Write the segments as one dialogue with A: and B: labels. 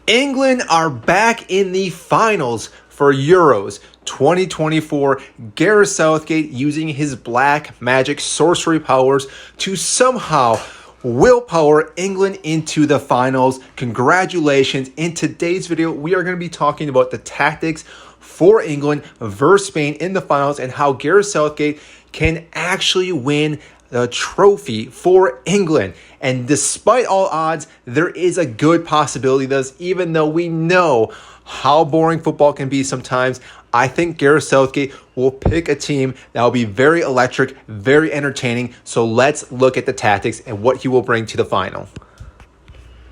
A: England are back in the finals for Euros 2024. Gareth Southgate using his black magic sorcery powers to somehow willpower England into the finals. Congratulations. In today's video, we are going to be talking about the tactics for England versus Spain in the finals and how Gareth Southgate can actually win the trophy for England. And despite all odds, there is a good possibility of this, even though we know how boring football can be sometimes. I think Gareth Southgate will pick a team that will be very electric, very entertaining. So let's look at the tactics and what he will bring to the final.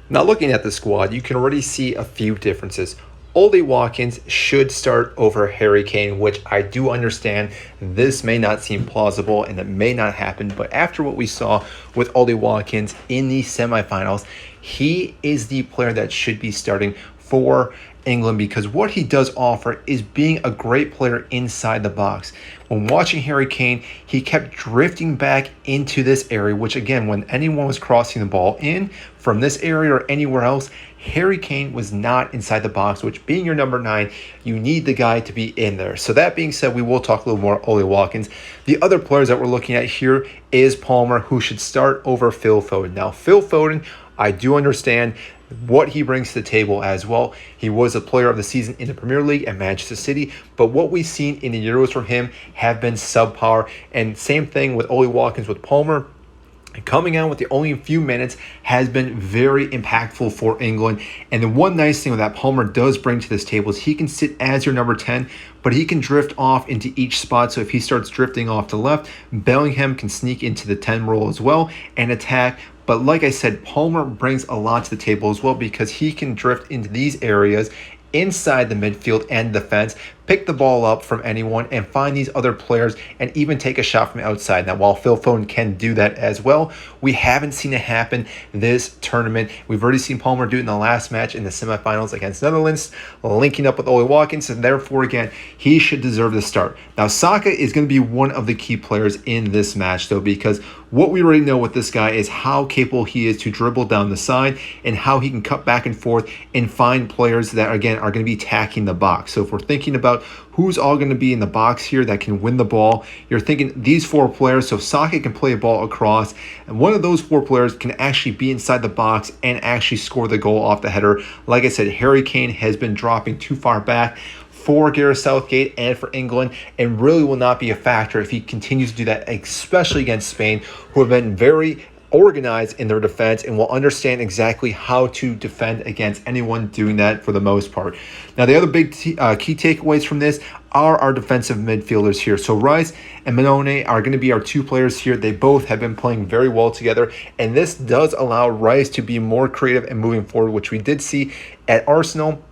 A: Now, looking at the squad, you can already see a few differences. Ollie Watkins should start over Harry Kane, which I do understand this may not seem plausible and it may not happen, but after what we saw with Ollie Watkins in the semifinals, he is the player that should be starting for England because what he does offer is being a great player inside the box. When watching Harry Kane, he kept drifting back into this area, which again, when anyone was crossing the ball in from this area or anywhere else, Harry Kane was not inside the box, which being your number 9, you need the guy to be in there. So that being said, we will talk a little more Ollie Watkins. The other players that we're looking at here is Palmer, who should start over Phil Foden. Now, Phil Foden, I do understand what he brings to the table as well. He was a player of the season in the Premier League at Manchester City, but what we've seen in the Euros from him have been subpar. And same thing with Ollie Watkins with Palmer. Coming on with the only a few minutes has been very impactful for England. And the one nice thing that Palmer does bring to this table is he can sit as your number 10, but he can drift off into each spot. So if he starts drifting off to the left, Bellingham can sneak into the 10 role as well and attack. But like I said, Palmer brings a lot to the table as well because he can drift into these areas inside the midfield and defense, pick the ball up from anyone and find these other players and even take a shot from outside. Now, while Phil Foden can do that as well, we haven't seen it happen this tournament. We've already seen Palmer do it in the last match in the semifinals against Netherlands, linking up with Ollie Watkins, and therefore, again, he should deserve the start. Now, Saka is going to be one of the key players in this match, though, because what we already know with this guy is how capable he is to dribble down the side and how he can cut back and forth and find players that, again, are going to be attacking the box. So if we're thinking about who's all going to be in the box here that can win the ball, you're thinking these 4 players. So Saka can play a ball across, and one of those 4 players can actually be inside the box and actually score the goal off the header. Like I said, Harry Kane has been dropping too far back for Gareth Southgate and for England, and really will not be a factor if he continues to do that, especially against Spain, who have been very organized in their defense and will understand exactly how to defend against anyone doing that for the most part. Now, the other big key takeaways from this are our defensive midfielders here. So Rice and Manone are going to be our 2 players here. They both have been playing very well together, and this does allow Rice to be more creative and moving forward, which we did see at Arsenal.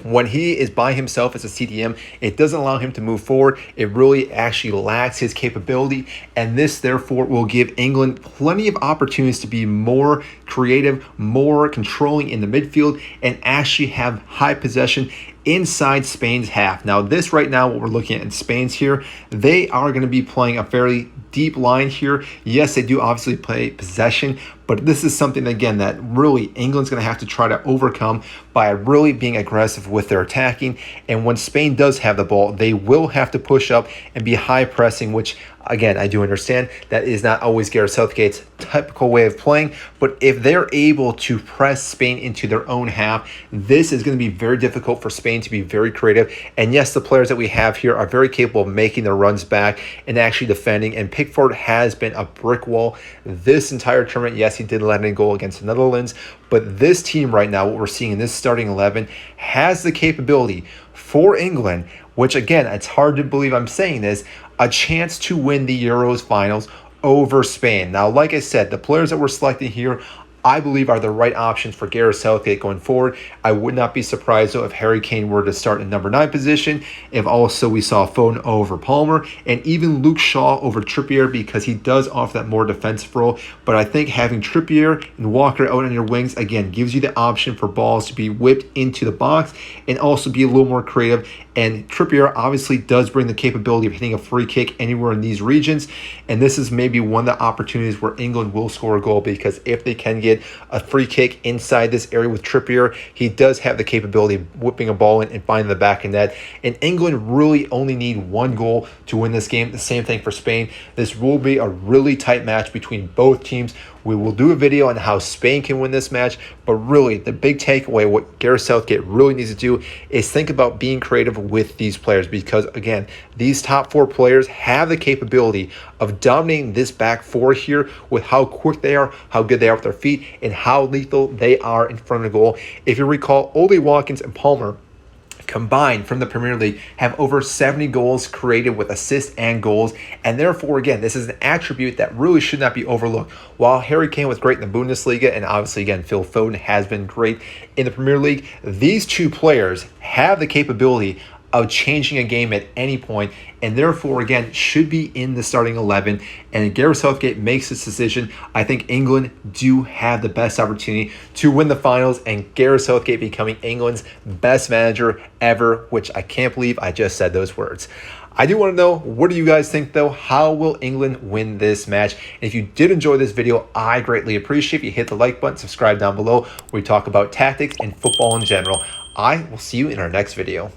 A: When he is by himself as a CDM, it doesn't allow him to move forward. It really actually lacks his capability, and this therefore will give England plenty of opportunities to be more creative, more controlling in the midfield, and actually have high possession inside Spain's half. Now, this right now, what we're looking at in Spain's here, they are going to be playing a fairly deep line here. Yes, they do obviously play possession, but this is something, again, that really England's going to have to try to overcome by really being aggressive with their attacking. And when Spain does have the ball, they will have to push up and be high pressing, which, again, I do understand that is not always Gareth Southgate's typical way of playing, but if they're able to press Spain into their own half, this is going to be very difficult for Spain to be very creative. And yes, the players that we have here are very capable of making their runs back and actually defending, and Pickford has been a brick wall this entire tournament. Yes, he did let in a goal against the Netherlands, but this team right now, what we're seeing in this starting 11, has the capability for England, which, again, it's hard to believe I'm saying this, a chance to win the Euros finals over Spain. Now, like I said, the players that we're selecting here, I believe, are the right options for Gareth Southgate going forward. I would not be surprised, though, if Harry Kane were to start in number 9 position, if also we saw Foden over Palmer, and even Luke Shaw over Trippier, because he does offer that more defensive role. But I think having Trippier and Walker out on your wings, again, gives you the option for balls to be whipped into the box and also be a little more creative. And Trippier obviously does bring the capability of hitting a free kick anywhere in these regions. And this is maybe one of the opportunities where England will score a goal, because if they can get get a free kick inside this area with Trippier. He does have the capability of whipping a ball in and finding the back of net. And England really only need one goal to win this game. The same thing for Spain. This will be a really tight match between both teams. We will do a video on how Spain can win this match, but really the big takeaway, what Gareth Southgate really needs to do is think about being creative with these players, because again, these top 4 players have the capability of dominating this back 4 here with how quick they are, how good they are with their feet, and how lethal they are in front of the goal. If you recall, Ole Watkins and Palmer combined from the Premier League have over 70 goals created with assists and goals, and therefore again, this is an attribute that really should not be overlooked. While Harry Kane was great in the Bundesliga, and obviously again Phil Foden has been great in the Premier League, these two players have the capability of changing a game at any point, and therefore again should be in the starting 11. And Gareth Southgate makes this decision. I think England do have the best opportunity to win the finals, and Gareth Southgate becoming England's best manager ever, which I can't believe I just said those words. I do want to know, what do you guys think though? How will England win this match? And if you did enjoy this video, I greatly appreciate if you hit the like button, subscribe down below, where we talk about tactics and football in general. I will see you in our next video.